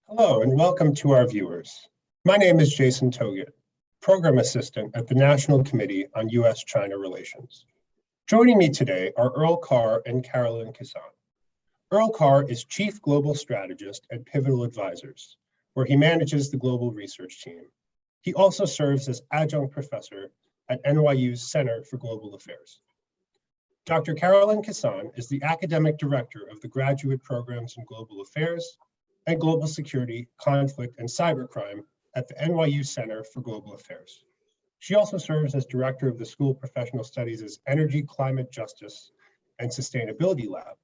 Hello and welcome to our viewers. My name is Jason Togut, Program Assistant at the National Committee on U.S. China Relations. Joining me today are Earl Carr and Carolyn Kissane. Earl Carr is Chief Global Strategist at Pivotal Advisors, where he manages the global research team. He also serves as Adjunct Professor at NYU's Center for Global Affairs. Dr. Carolyn Kissane is the Academic Director of the Graduate Programs in Global Affairs and Global Security, Conflict, and Cybercrime at the NYU Center for Global Affairs. She also serves as Director of the School of Professional Studies' Energy, Climate Justice, and Sustainability Lab,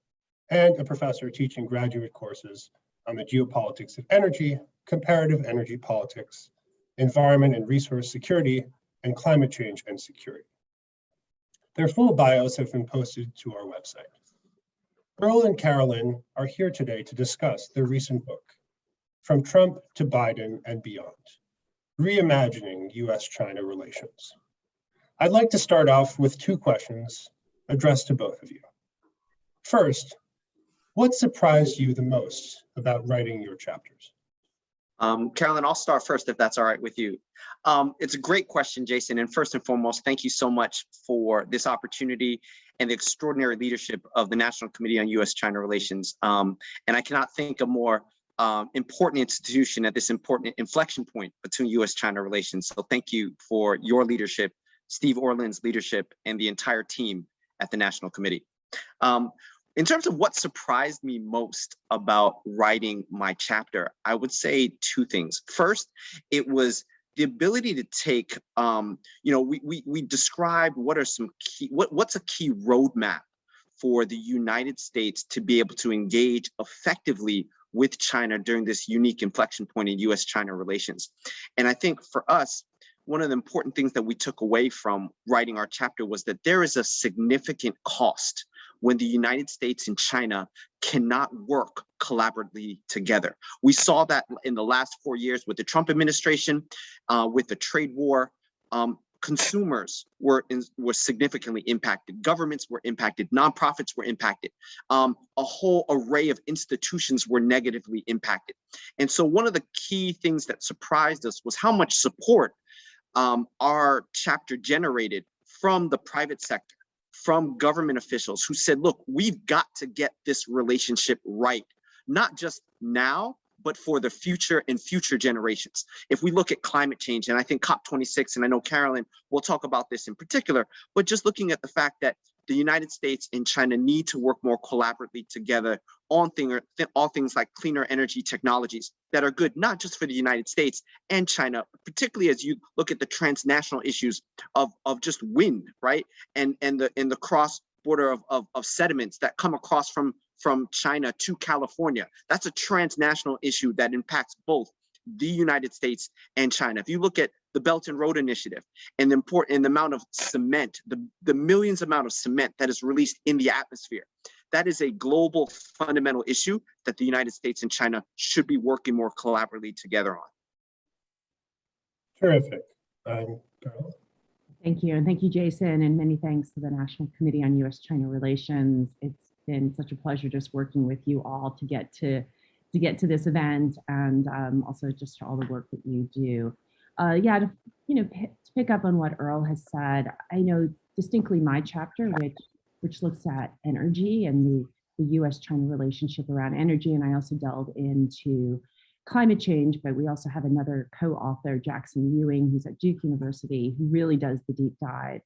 and a professor teaching graduate courses on the geopolitics of energy, comparative energy politics, environment and resource security, and climate change and security. Their full bios have been posted to our website. Earl and Carolyn are here today to discuss their recent book, From Trump to Biden and Beyond, Reimagining U.S. China Relations. I'd like to start off with two questions addressed to both of you. First, what surprised you the most about writing your chapters? Carolyn, I'll start first if that's all right with you. It's a great question, Jason. And first and foremost, thank you so much for this opportunity and the extraordinary leadership of the National Committee on U.S. China Relations. And I cannot think of a more important institution at this important inflection point between U.S. China relations. So thank you for your leadership, Steve Orland's leadership, and the entire team at the National Committee. In terms of what surprised me most about writing my chapter, I would say two things. First, it was the ability to take, we described what are some key, what's a key roadmap for the United States to be able to engage effectively with China during this unique inflection point in U.S.-China relations. And I think for us, one of the important things that we took away from writing our chapter was that there is a significant cost when the United States and China cannot work collaboratively together. We saw that in the last 4 years with the Trump administration, with the trade war. Consumers were significantly impacted. Governments were impacted. Nonprofits were impacted. A whole array of institutions were negatively impacted. And so one of the key things that surprised us was how much support our chapter generated from the private sector, from government officials who said, look, we've got to get this relationship right, not just now, but for the future and future generations. If we look at climate change, and I think COP26, and I know Carolyn will talk about this in particular, but just looking at the fact that the United States and China need to work more collaboratively together on all things like cleaner energy technologies that are good, not just for the United States and China, particularly as you look at the transnational issues of just wind, right? And the cross border of sediments that come across from China to California. That's a transnational issue that impacts both the United States and China. If you look at the Belt and Road Initiative and the amount of cement, the millions amount of cement that is released in the atmosphere, that is a global fundamental issue that the United States and China should be working more collaboratively together on. Terrific. Thank you. And thank you, Jason, and many thanks to the National Committee on U.S. China Relations. It's been such a pleasure just working with you all to get to this event, and also just to all the work that you do. To pick up on what Earl has said, I know distinctly my chapter, which looks at energy and the U.S.-China relationship around energy, and I also delve into climate change, but we also have another co-author, Jackson Ewing, who's at Duke University, who really does the deep dive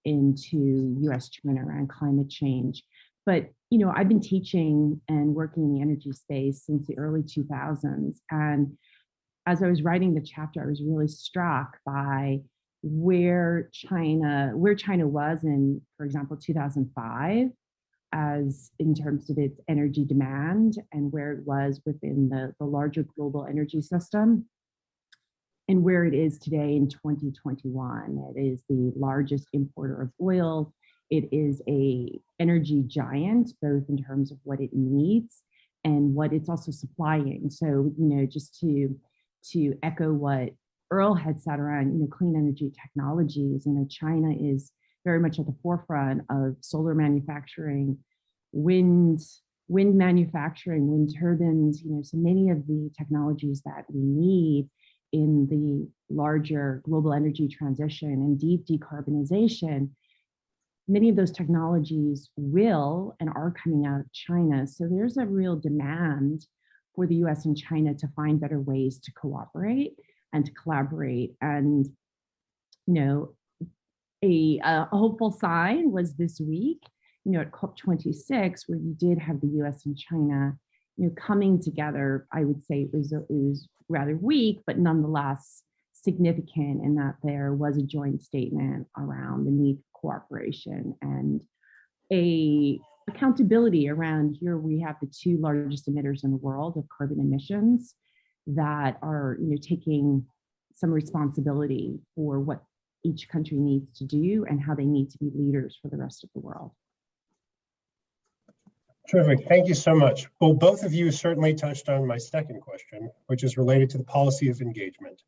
into U.S.-China around climate change. But, I've been teaching and working in the energy space since the early 2000s. And as I was writing the chapter, I was really struck by where China was in, for example, 2005, as in terms of its energy demand and where it was within the larger global energy system, and where it is today in 2021. It is the largest importer of oil. It is a energy giant, both in terms of what it needs and what it's also supplying. So, just to echo what Earl had said around, clean energy technologies, China is very much at the forefront of solar manufacturing, wind wind manufacturing, wind turbines, so many of the technologies that we need in the larger global energy transition and deep decarbonization, many of those technologies will and are coming out of China. So there's a real demand for the US and China to find better ways to cooperate and to collaborate. And, a hopeful sign was this week, at COP26, where you did have the US and China, coming together. I would say it was rather weak, but nonetheless significant in that there was a joint statement around the need for cooperation and a accountability around. Here we have the two largest emitters in the world of carbon emissions that are, taking some responsibility for what each country needs to do and how they need to be leaders for the rest of the world. Terrific, thank you so much. Well, both of you certainly touched on my second question, which is related to the policy of engagement.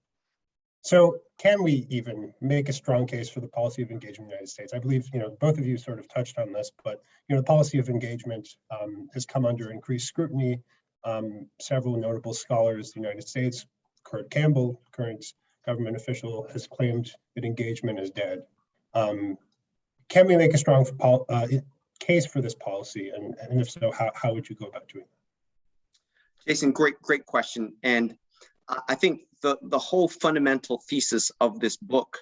So can we even make a strong case for the policy of engagement in the United States? I believe, both of you sort of touched on this, but, the policy of engagement has come under increased scrutiny. Several notable scholars in the United States, Kurt Campbell, current government official, has claimed that engagement is dead. Can we make a strong case for this policy? And if so, how would you go about doing that? Jason, great question. And I think the whole fundamental thesis of this book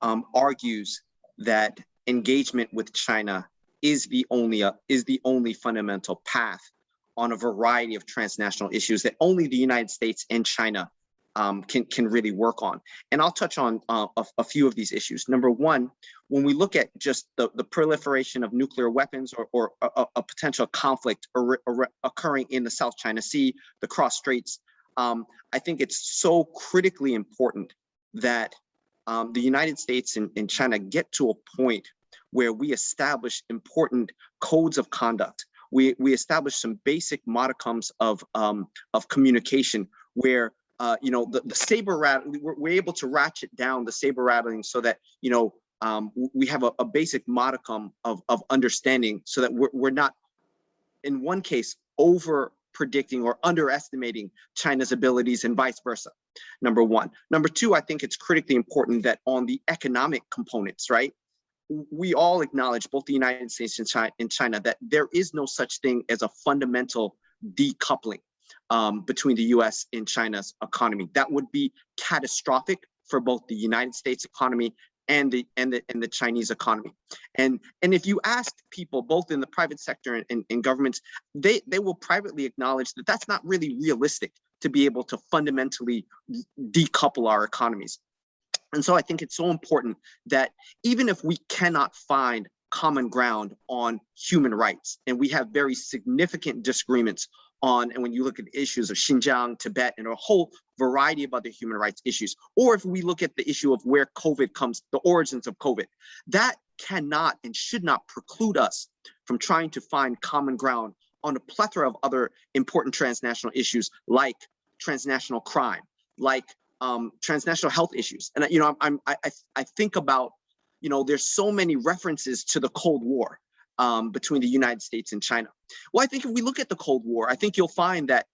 argues that engagement with China is the only fundamental path on a variety of transnational issues that only the United States and China can really work on. And I'll touch on a few of these issues. Number one, when we look at just the proliferation of nuclear weapons or a potential conflict occurring in the South China Sea, the cross-Straits, I think it's so critically important that the United States and China get to a point where we establish important codes of conduct. We establish some basic modicums of communication where the saber rattling, we're able to ratchet down the saber rattling so that we have a basic modicum of understanding, so that we're not, in one case, over predicting or underestimating China's abilities and vice versa. Number one. Number two, I think it's critically important that on the economic components, right, we all acknowledge, both the United States and China, that there is no such thing as a fundamental decoupling between the US and China's economy. That would be catastrophic for both the United States economy and the Chinese economy. And if you ask people, both in the private sector and governments, they will privately acknowledge that that's not really realistic to be able to fundamentally decouple our economies. And so I think it's so important that even if we cannot find common ground on human rights, and we have very significant disagreements on, and when you look at issues of Xinjiang, Tibet, and a whole variety of other human rights issues, or if we look at the issue of where COVID comes, the origins of COVID, that cannot and should not preclude us from trying to find common ground on a plethora of other important transnational issues, like transnational crime, like transnational health issues. And I think about, there's so many references to the Cold War between the United States and China. Well, I think if we look at the Cold War, I think you'll find that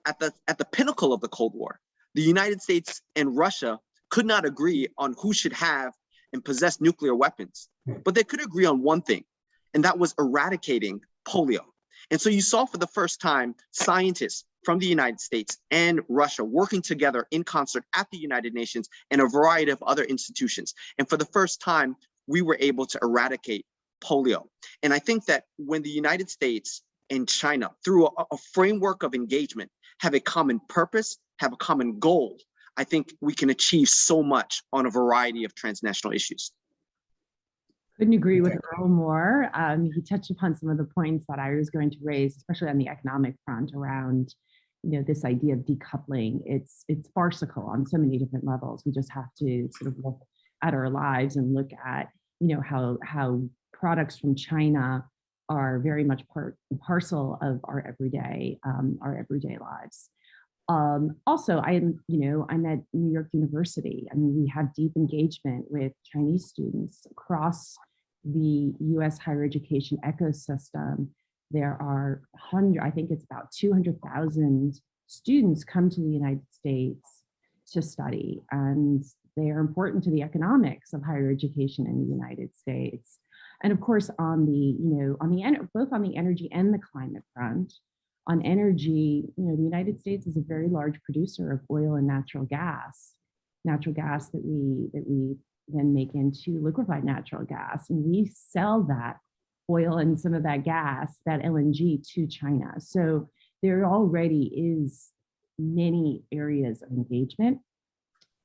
at the pinnacle of the Cold War, the United States and Russia could not agree on who should have and possess nuclear weapons, but they could agree on one thing, and that was eradicating polio. And so you saw for the first time scientists from the United States and Russia working together in concert at the United Nations and a variety of other institutions. And for the first time, we were able to eradicate polio. And I think that when the United States and China, through a framework of engagement, have a common purpose, have a common goal, I think we can achieve so much on a variety of transnational issues. Couldn't agree with Earl more. He touched upon some of the points that I was going to raise, especially on the economic front around, this idea of decoupling. It's farcical on so many different levels. We just have to sort of look at our lives and look at, how products from China are very much part and parcel of our everyday lives. Also, I'm at New York University. I mean, we have deep engagement with Chinese students across the U.S. higher education ecosystem There are I think it's about 200,000 students come to the United States to study, and they are important to the economics of higher education in the United States. And of course, on the, both on the energy and the climate front, on energy, the United States is a very large producer of oil and natural gas that we then make into liquefied natural gas. And we sell that oil and some of that gas, that LNG, to China. So there already is many areas of engagement.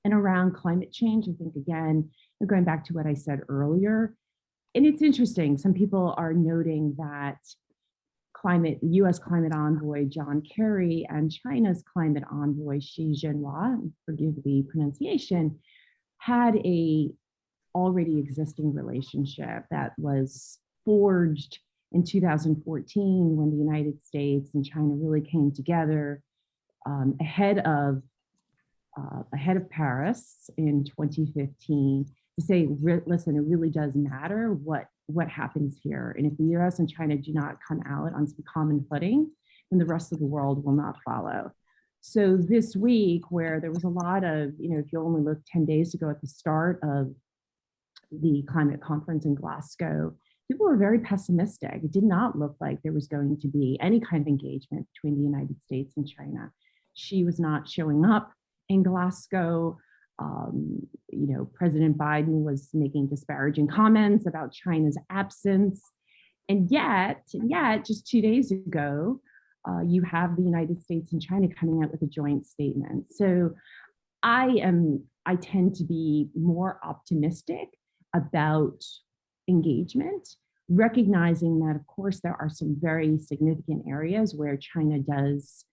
And around climate change, I think, again, going back to what I said earlier, and it's interesting, some people are noting that U.S. climate envoy John Kerry and China's climate envoy Xi Jinping, forgive the pronunciation, had a already existing relationship that was forged in 2014 when the United States and China really came together ahead of Paris in 2015 to say, listen, it really does matter what happens here. And if the US and China do not come out on some common footing, then the rest of the world will not follow. So this week, where there was a lot of, if you only look 10 days ago at the start of the climate conference in Glasgow, people were very pessimistic. It did not look like there was going to be any kind of engagement between the United States and China. Xi was not showing up in Glasgow. President Biden was making disparaging comments about China's absence. And yet, just 2 days ago, you have the United States and China coming out with a joint statement. So I tend to be more optimistic about engagement, recognizing that, of course, there are some very significant areas where China does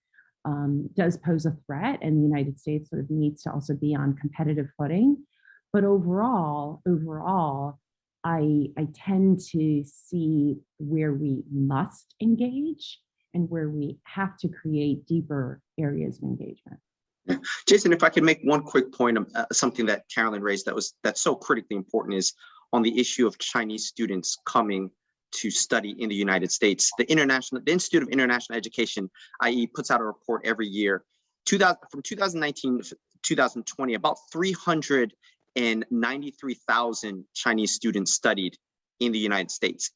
pose a threat, and the United States sort of needs to also be on competitive footing. But overall, I tend to see where we must engage and where we have to create deeper areas of engagement. Jason, if I could make one quick point of something that Carolyn raised that's so critically important, is on the issue of Chinese students coming to study in the United States. The Institute of International Education, IE, puts out a report every year. From 2019 to 2020, about 393,000 Chinese students studied in the United States.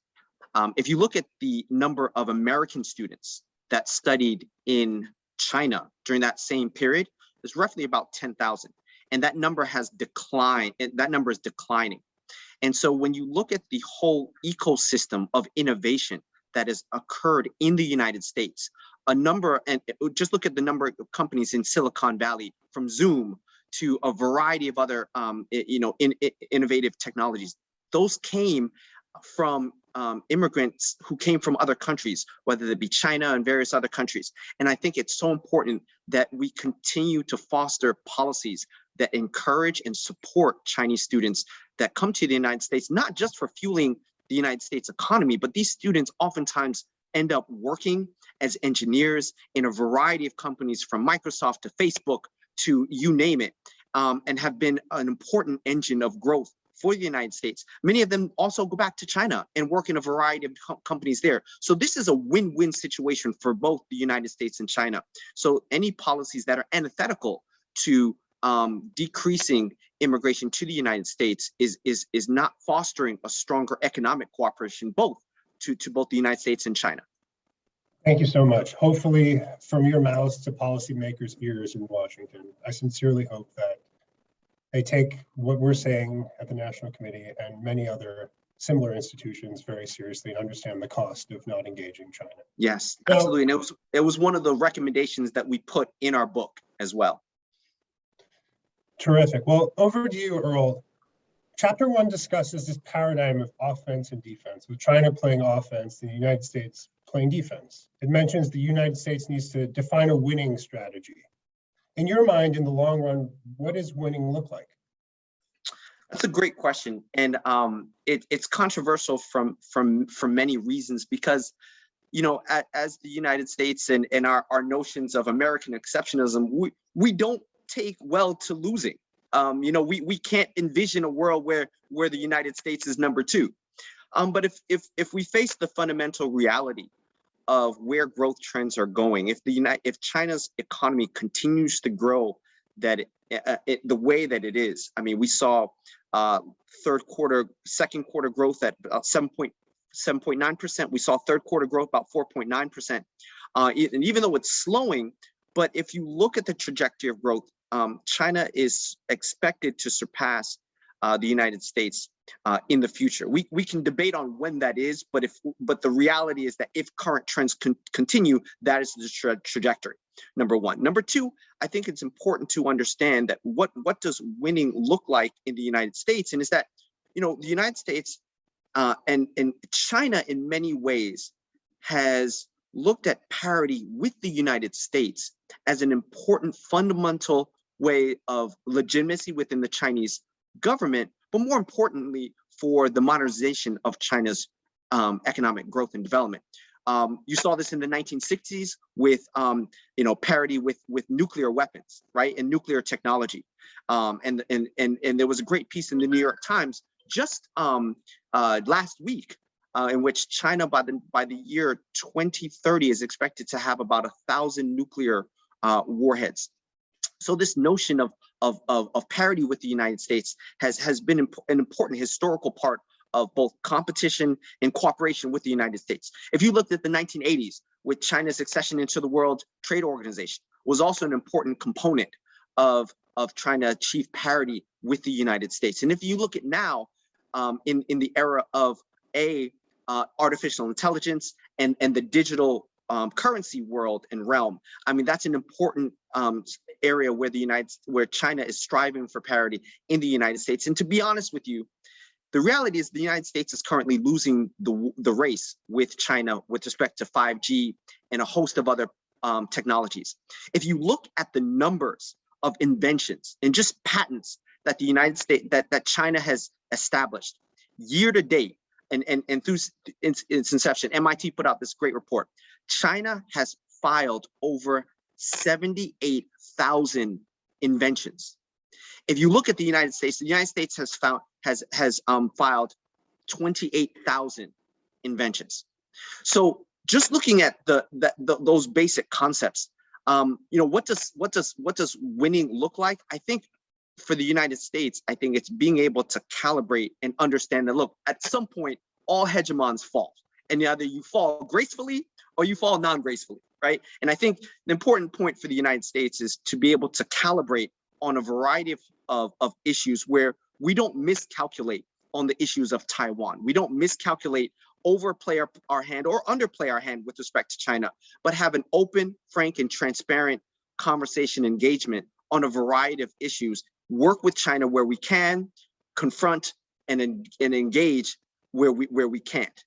If you look at the number of American students that studied in China during that same period, it's roughly about 10,000. And that number has declined, that number is declining. And so when you look at the whole ecosystem of innovation that has occurred in the United States, and just look at the number of companies in Silicon Valley, from Zoom to a variety of other innovative technologies. Those came from immigrants who came from other countries, whether it be China and various other countries. And I think it's so important that we continue to foster policies that encourage and support Chinese students that come to the United States, not just for fueling the United States economy, but these students oftentimes end up working as engineers in a variety of companies, from Microsoft to Facebook to you name it, and have been an important engine of growth for the United States. Many of them also go back to China and work in a variety of companies there. So this is a win-win situation for both the United States and China. So any policies that are antithetical to decreasing immigration to the United States is not fostering a stronger economic cooperation to both the United States and China. Thank you so much. Hopefully, from your mouths to policymakers' ears in Washington, I sincerely hope that they take what we're saying at the National Committee and many other similar institutions very seriously and understand the cost of not engaging China. Yes, absolutely. And it was one of the recommendations that we put in our book as well. Terrific. Well, over to you, Earl. Chapter 1 discusses this paradigm of offense and defense, with China playing offense and the United States playing defense. It mentions the United States needs to define a winning strategy. In your mind, in the long run, what does winning look like? That's a great question, and it's controversial from many reasons, because as the United States and our notions of American exceptionalism, we don't take well to losing. We can't envision a world where the United States is number 2. But if we face the fundamental reality of where growth trends are going. If China's economy continues to grow the way that it is, I mean, we saw second quarter growth at about 7.9%. We saw third quarter growth about 4.9%. And even though it's slowing, but if you look at the trajectory of growth, China is expected to surpass the United States in the future. We can debate on when that is, but the reality is that if current trends continue, that is the trajectory. Number one. Number two, I think it's important to understand that what does winning look like in the United States, and is that, you know, the United States and China in many ways has looked at parity with the United States as an important fundamental way of legitimacy within the Chinese government, but more importantly, for the modernization of China's economic growth and development. You saw this in the 1960s with, you know, parity with nuclear weapons, right, and nuclear technology. And there was a great piece in the New York Times just last week in which China, by the year 2030, is expected to have about 1,000 nuclear warheads. So this notion of parity with the United States has been an important historical part of both competition and cooperation with the United States. If you looked at the 1980s, with China's accession into the World Trade Organization, was also an important component of trying to achieve parity with the United States. And if you look at now, in the era of artificial intelligence and the digital currency world and realm, I mean, that's an important area where China is striving for parity in the United States. And to be honest with you, the reality is the United States is currently losing the race with China with respect to 5G and a host of other technologies. If you look at the numbers of inventions and just patents that the United States, that China has established year to date, and through its inception, MIT put out this great report. China has filed over 78,000 inventions. If you look at the United States has filed 28,000 inventions. So just looking at those basic concepts, you know, what does winning look like? I think for the United States, I think it's being able to calibrate and understand that, look, at some point, all hegemons fall, and either you fall gracefully or you fall non-gracefully, right? And I think the important point for the United States is to be able to calibrate on a variety of issues where we don't miscalculate on the issues of Taiwan. We don't miscalculate, overplay our hand or underplay our hand with respect to China, but have an open, frank, and transparent conversation engagement on a variety of issues. Work with China where we can, confront and engage where we can't.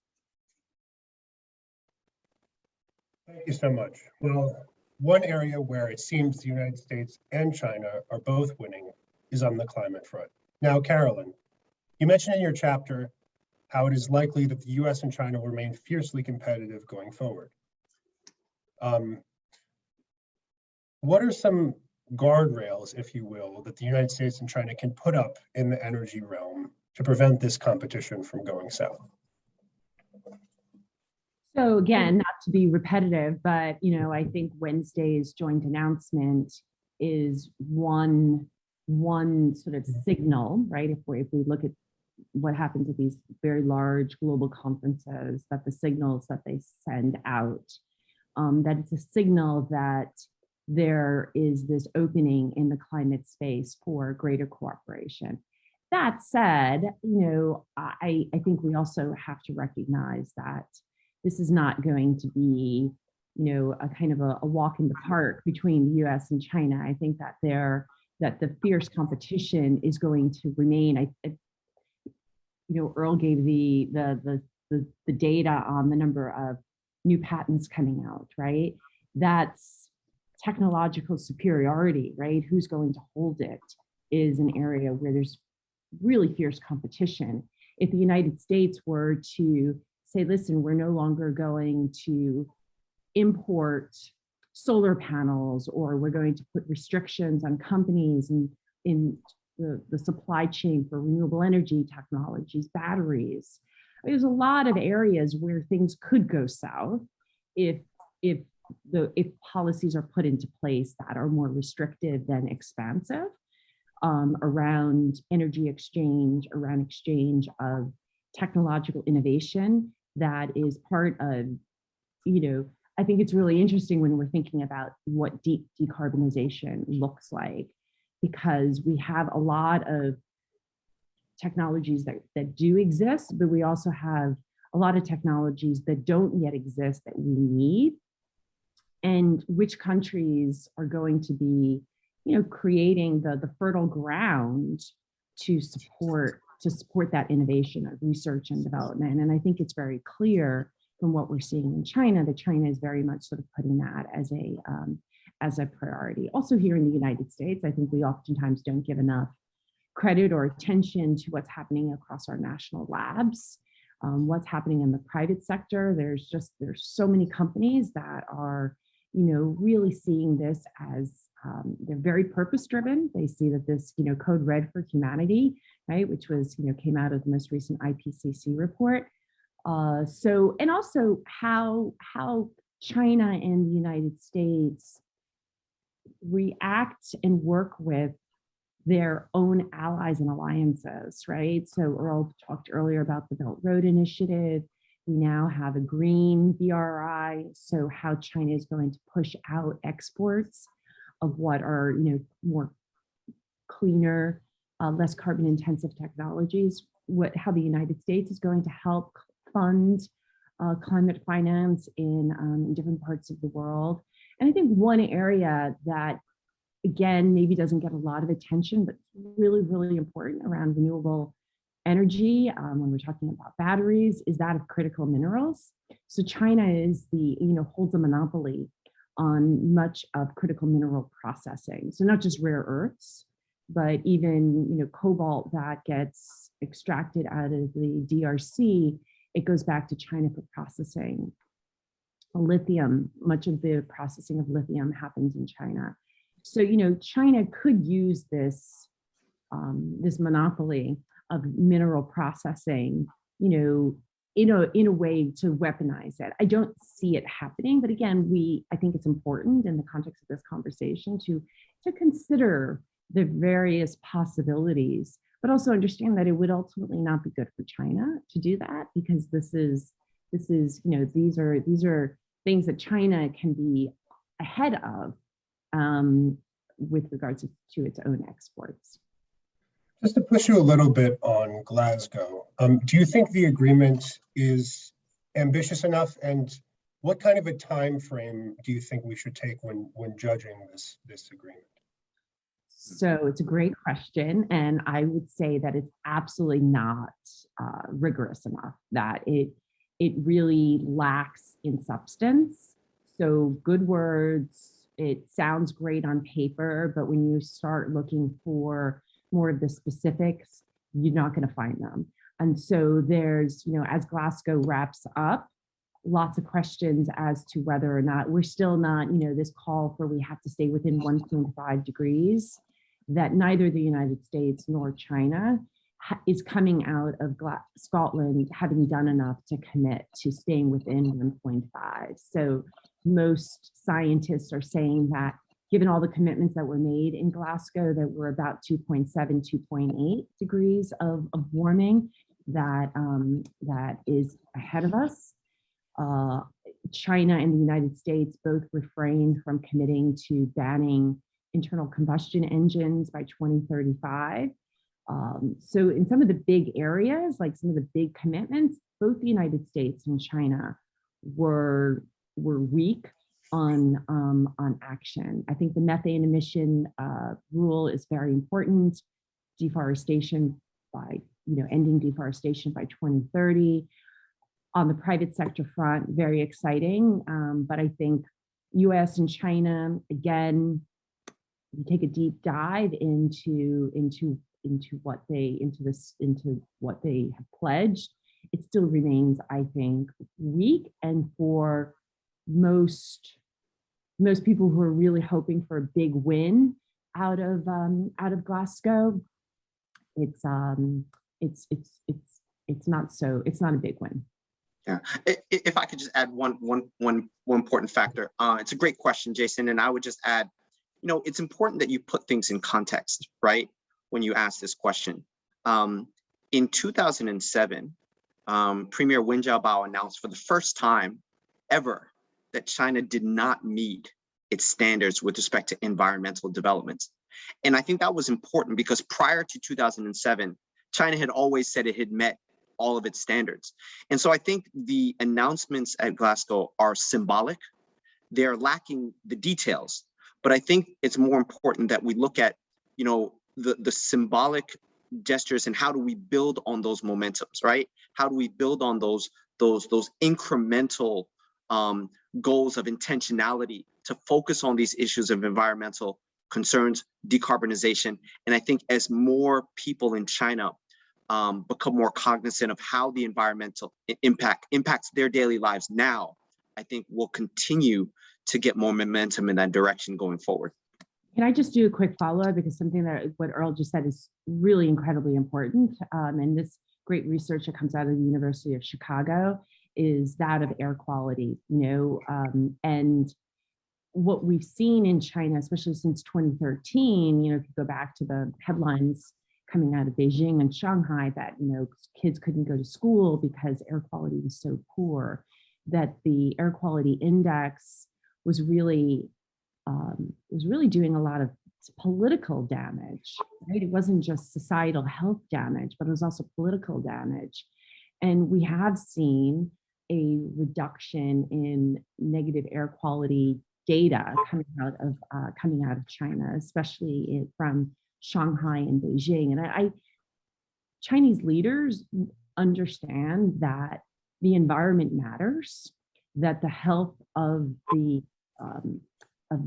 Thank you so much. Well, one area where it seems the United States and China are both winning is on the climate front. Now, Carolyn, you mentioned in your chapter how it is likely that the U.S. and China will remain fiercely competitive going forward. What are some guardrails, if you will, that the United States and China can put up in the energy realm to prevent this competition from going south? So again, not to be repetitive, but you know, I think Wednesday's joint announcement is one sort of signal, right? If we look at what happens at these very large global conferences, that the signals that they send out, that it's a signal that there is this opening in the climate space for greater cooperation. That said, you know, I think we also have to recognize that this is not going to be, you know, a kind of a walk in the park between the U.S. and China. I think that the fierce competition is going to remain. You know, Earl gave the data on the number of new patents coming out, right? That's technological superiority, right? Who's going to hold it is an area where there's really fierce competition. If the United States were to say, listen, we're no longer going to import solar panels, or we're going to put restrictions on companies and in the supply chain for renewable energy technologies, batteries. There's a lot of areas where things could go south. if policies are put into place that are more restrictive than expansive around energy exchange, around exchange of technological innovation, that is part of, I think it's really interesting when we're thinking about what deep decarbonization looks like, because we have a lot of technologies that do exist, but we also have a lot of technologies that don't yet exist that we need. And which countries are going to be, creating the fertile ground to support that innovation of research and development. And I think it's very clear from what we're seeing in China that China is very much sort of putting that as a priority. Also here in the United States, I think we oftentimes don't give enough credit or attention to what's happening across our national labs, what's happening in the private sector. There's so many companies that are, really seeing this as they're very purpose driven. They see that this, code red for humanity, right, which was, came out of the most recent IPCC report. And also how China and the United States react and work with their own allies and alliances, right? So Earl talked earlier about the Belt Road Initiative. We now have a green BRI. So how China is going to push out exports of what are, more cleaner, less carbon intensive technologies, how the United States is going to help fund climate finance in different parts of the world. And I think one area that, again, maybe doesn't get a lot of attention, but really, really important around renewable energy, when we're talking about batteries, is that of critical minerals. So China is holds a monopoly on much of critical mineral processing. So not just rare earths, but even, cobalt that gets extracted out of the DRC, it goes back to China for processing. Lithium, much of the processing of lithium happens in China. So, China could use this monopoly of mineral processing, in a way to weaponize it. I don't see it happening, but again, I think it's important in the context of this conversation to consider the various possibilities, but also understand that it would ultimately not be good for China to do that, because these are things that China can be ahead of with regards to its own exports. Just to push you a little bit on Glasgow, do you think the agreement is ambitious enough, and what kind of a time frame do you think we should take when judging this agreement? So it's a great question, and I would say that it's absolutely not rigorous enough, that it really lacks in substance. So good words, it sounds great on paper, but when you start looking for more of the specifics, you're not going to find them. And so there's, as Glasgow wraps up, lots of questions as to whether or not we're still not, this call for we have to stay within 1.5 degrees, that neither the United States nor China is coming out of Scotland having done enough to commit to staying within 1.5. So most scientists are saying that given all the commitments that were made in Glasgow, that we're about 2.7, 2.8 degrees of warming, that is ahead of us. China and the United States both refrained from committing to banning internal combustion engines by 2035. So in some of the big areas, like some of the big commitments, both the United States and China were weak on action. I think the methane emission rule is very important. Deforestation by, ending deforestation by 2030. On the private sector front, very exciting. But I think U.S. and China, again, you take a deep dive into what they have pledged, it still remains, I think, weak. And for most people who are really hoping for a big win out of Glasgow, it's not a big win. Yeah, if I could just add one important factor. It's a great question, Jason, and I would just add, it's important that you put things in context, right? When you ask this question. In 2007, Premier Wen Jiabao announced for the first time ever that China did not meet its standards with respect to environmental development. And I think that was important because prior to 2007, China had always said it had met all of its standards. And so I think the announcements at Glasgow are symbolic. They're lacking the details, but I think it's more important that we look at, the symbolic gestures and how do we build on those momentums, right? How do we build on those incremental goals of intentionality to focus on these issues of environmental concerns, decarbonization. And I think as more people in China become more cognizant of how the environmental impacts their daily lives now, I think we'll continue to get more momentum in that direction going forward. Can I just do a quick follow-up, because something that what Earl just said is really incredibly important, and this great research that comes out of the University of Chicago is that of air quality, and what we've seen in China, especially since 2013, if you go back to the headlines coming out of Beijing and Shanghai that, kids couldn't go to school because air quality was so poor, that the air quality index was really doing a lot of political damage, right? It wasn't just societal health damage, but it was also political damage. And we have seen a reduction in negative air quality data coming out of China, especially from Shanghai and Beijing. And Chinese leaders understand that the environment matters, that the health of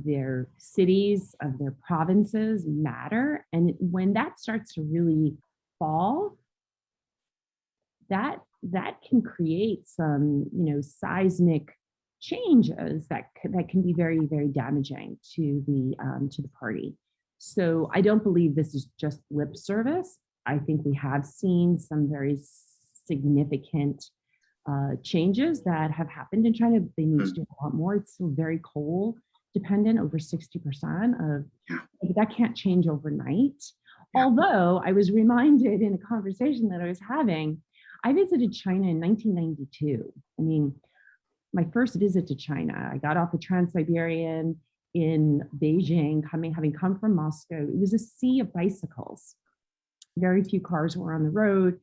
their cities, of their provinces matter. And when that starts to really fall, that can create some, seismic changes that can be very, very damaging to the party. So I don't believe this is just lip service. I think we have seen some very significant changes that have happened in China. They need to do a lot more. It's still very coal dependent, over 60% of, that can't change overnight. Although I was reminded in a conversation that I was having, I visited China in 1992. I mean, my first visit to China, I got off the Trans-Siberian in Beijing, having come from Moscow. It was a sea of bicycles. Very few cars were on the road.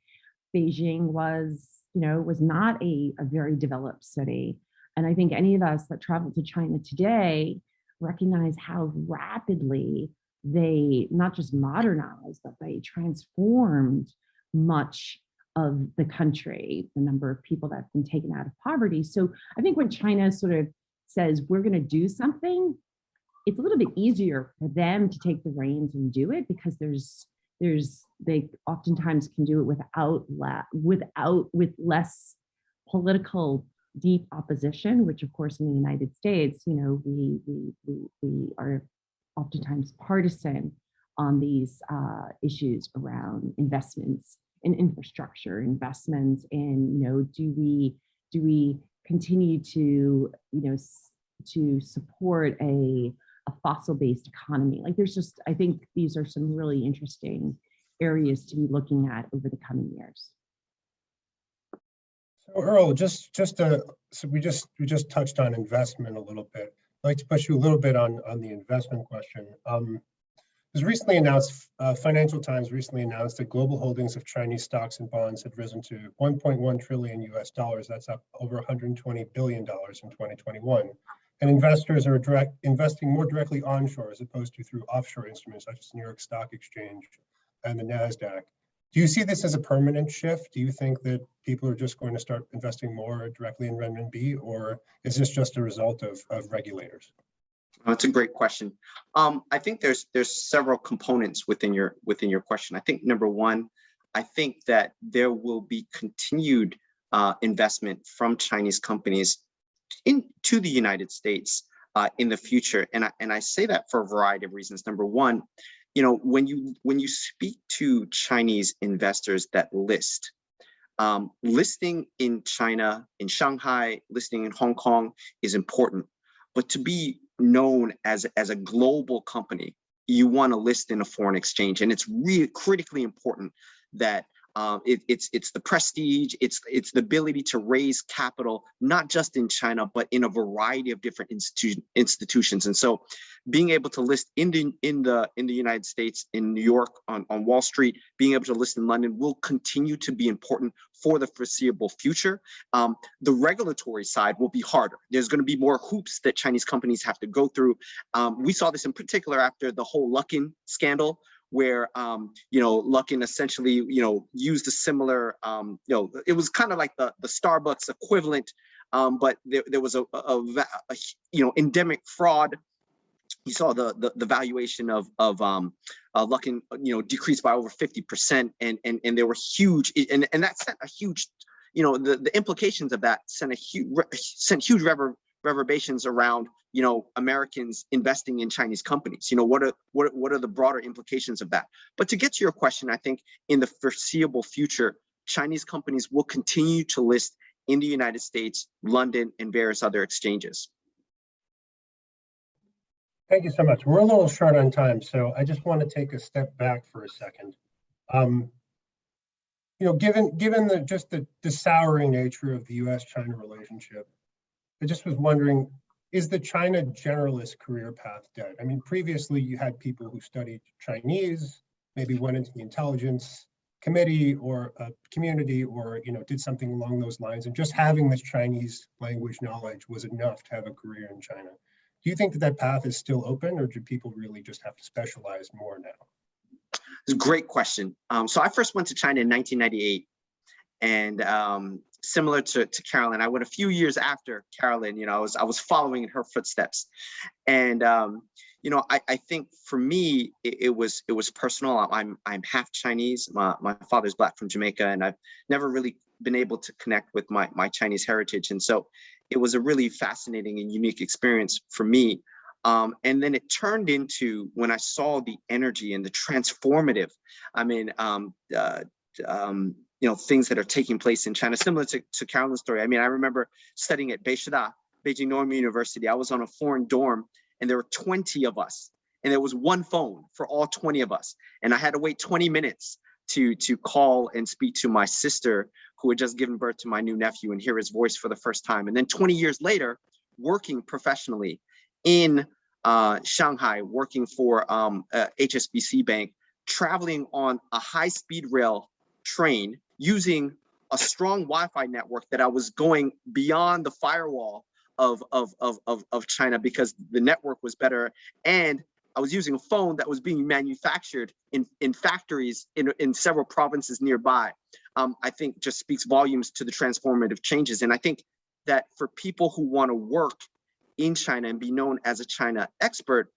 Beijing was not a very developed city. And I think any of us that travel to China today recognize how rapidly they not just modernized, but they transformed much of the country, the number of people that have been taken out of poverty. So I think when China sort of says, we're going to do something, it's a little bit easier for them to take the reins and do it, because they oftentimes can do it with less political deep opposition, which of course in the United States, we are oftentimes partisan on these issues around investments in infrastructure, investments in, do we continue to, to support a fossil-based economy? Like I think these are some really interesting areas to be looking at over the coming years. So Earl, so we just touched on investment a little bit. I'd like to push you a little bit on the investment question. It was recently announced, Financial Times recently announced that global holdings of Chinese stocks and bonds had risen to 1.1 trillion US dollars. That's up over $120 billion in 2021. And investors are investing more directly onshore as opposed to through offshore instruments such as New York Stock Exchange and the NASDAQ. Do you see this as a permanent shift? Do you think that people are just going to start investing more directly in renminbi, or is this just a result of regulators? That's a great question. I think there's several components within your question. I think number one, I think that there will be continued investment from Chinese companies into the United States in the future, and I say that for a variety of reasons. Number one, when you speak to Chinese investors that list, Listing in China, in Shanghai, listing in Hong Kong is important, but to be known as a global company, you want to list in a foreign exchange, and it's really critically important that it's the prestige, it's the ability to raise capital, not just in China, but in a variety of different institutions. And so being able to list in the United States, in New York, on Wall Street, being able to list in London will continue to be important for the foreseeable future. The regulatory side will be harder. There's going to be more hoops that Chinese companies have to go through. We saw this in particular after the whole Luckin scandal, where Luckin essentially used a similar it was kind of like the Starbucks equivalent, but there was a endemic fraud. You saw the valuation of Luckin decreased by over 50%, and there were huge, and that sent a huge, the implications of that sent huge reverberations around Americans investing in Chinese companies. What are the broader implications of that? But to get to your question, I think in the foreseeable future, Chinese companies will continue to list in the United States, London, and various other exchanges. Thank you so much. We're a little short on time, so I just want to take a step back for a second. Given the souring nature of the U.S. China relationship, I just was wondering, is the China generalist career path dead? I mean, previously you had people who studied Chinese, maybe went into the intelligence committee or a community, or did something along those lines, and just having this Chinese language knowledge was enough to have a career in China. Do you think that path is still open, or do people really just have to specialize more now? It's a great question. So I first went to China in 1998, and similar to Carolyn, I went a few years after Carolyn. I was following in her footsteps, and I think for me it was personal. I'm half Chinese. My father's Black from Jamaica, and I've never really been able to connect with my Chinese heritage, and so it was a really fascinating and unique experience for me. And then it turned into, when I saw the energy and the transformative, things that are taking place in China, similar to Carolyn's story. I remember studying at Beijing Normal University. I was on a foreign dorm, and there were 20 of us, and there was one phone for all 20 of us. And I had to wait 20 minutes to call and speak to my sister, who had just given birth to my new nephew, and hear his voice for the first time. And then 20 years later, working professionally in Shanghai, working for HSBC Bank, traveling on a high-speed rail train using a strong Wi-Fi network that I was going beyond the firewall of China because the network was better, and I was using a phone that was being manufactured in factories in several provinces nearby. I think just speaks volumes to the transformative changes. And I think that for people who want to work in China and be known as a China expert,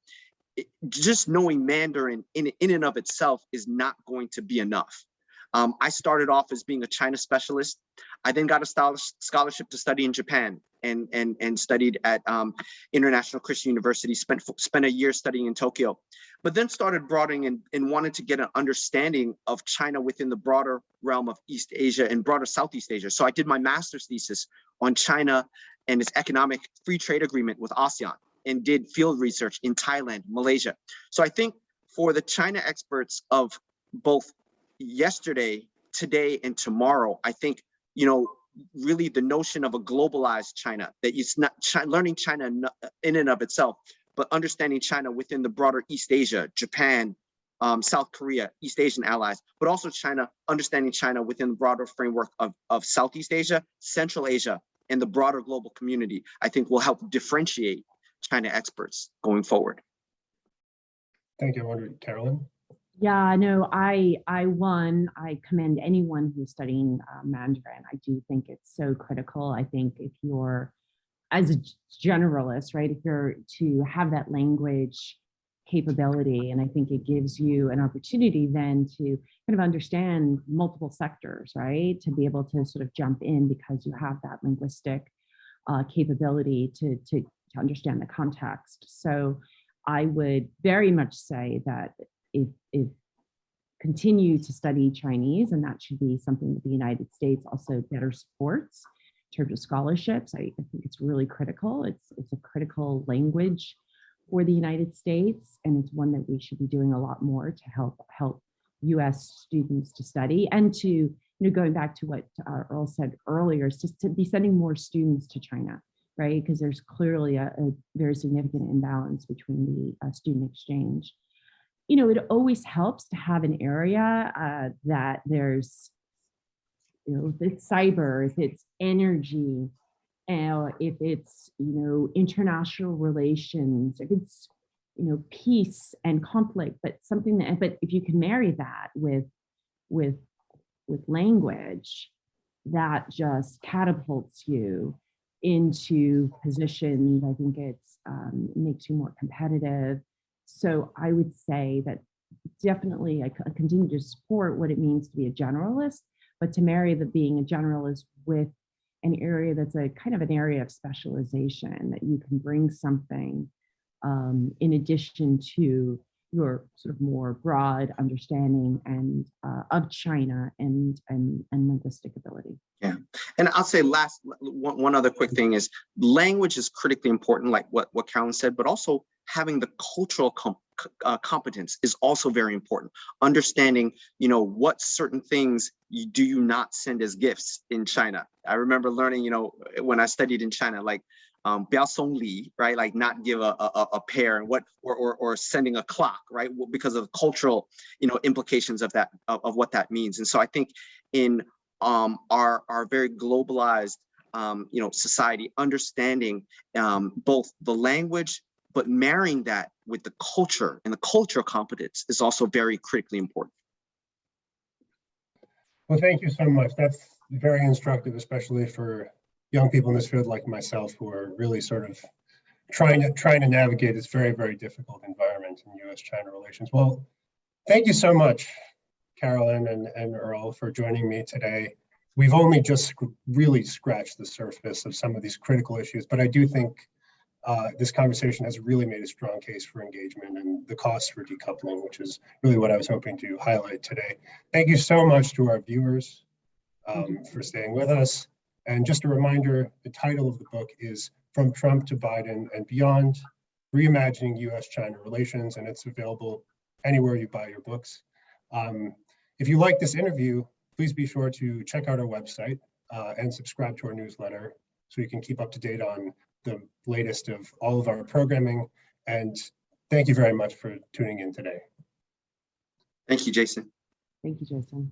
just knowing Mandarin in and of itself is not going to be enough. I started off as being a China specialist. I then got a scholarship to study in Japan and studied at International Christian University, spent a year studying in Tokyo, but then started broadening and wanted to get an understanding of China within the broader realm of East Asia and broader Southeast Asia. So I did my master's thesis on China and its economic free trade agreement with ASEAN, and did field research in Thailand, Malaysia. So I think for the China experts of both yesterday, today, and tomorrow, I think, really the notion of a globalized China, that it's not learning China in and of itself, but understanding China within the broader East Asia, Japan, South Korea, East Asian allies, but also China, understanding China within the broader framework of Southeast Asia, Central Asia, and the broader global community, I think will help differentiate China experts going forward. Thank you. I wonder, Carolyn? Yeah, no, I commend anyone who's studying Mandarin. I do think it's so critical. I think if you're, as a generalist, right, if you're to have that language capability, and I think it gives you an opportunity then to kind of understand multiple sectors, right, to be able to sort of jump in because you have that linguistic capability to understand the context. So I would very much say that if continue to study Chinese, and that should be something that the United States also better supports in terms of scholarships. I think it's really critical. It's a critical language for the United States, and it's one that we should be doing a lot more to help U.S. students to study, and to, going back to what Earl said earlier, is just to be sending more students to China, right? Because there's clearly a very significant imbalance between the student exchange. It always helps to have an area that there's, if it's cyber, if it's energy, if it's, international relations, if it's, peace and conflict, but something that, but if you can marry that with language, that just catapults you into positions. I think it makes you more competitive. So I would say that definitely I continue to support what it means to be a generalist, but to marry being a generalist with an area that's a kind of an area of specialization, that you can bring something in addition to your sort of more broad understanding and of China and linguistic ability. Yeah, and I'll say one other quick thing is language is critically important, like what Carolyn said, but also having the cultural competence is also very important. Understanding, what certain things do you not send as gifts in China. I remember learning, when I studied in China, like 不要送礼, right? Like not give a pair, and or sending a clock, right? Because of cultural, implications of that, of what that means. And so I think in our very globalized, society, understanding both the language, but marrying that with the culture and the cultural competence is also very critically important. Well, thank you so much. That's very instructive, especially for young people in this field like myself, who are really sort of trying to navigate this very, very difficult environment in U.S. China relations. Well, thank you so much, Carolyn and Earl, for joining me today. We've only just really scratched the surface of some of these critical issues, but I do think this conversation has really made a strong case for engagement and the costs for decoupling, which is really what I was hoping to highlight today. Thank you so much to our viewers for staying with us. And just a reminder, the title of the book is From Trump to Biden and Beyond, Reimagining U.S. China Relations, and it's available anywhere you buy your books. If you like this interview, please be sure to check out our website and subscribe to our newsletter so you can keep up to date on the latest of all of our programming. And thank you very much for tuning in today. Thank you, Jason. Thank you, Jason.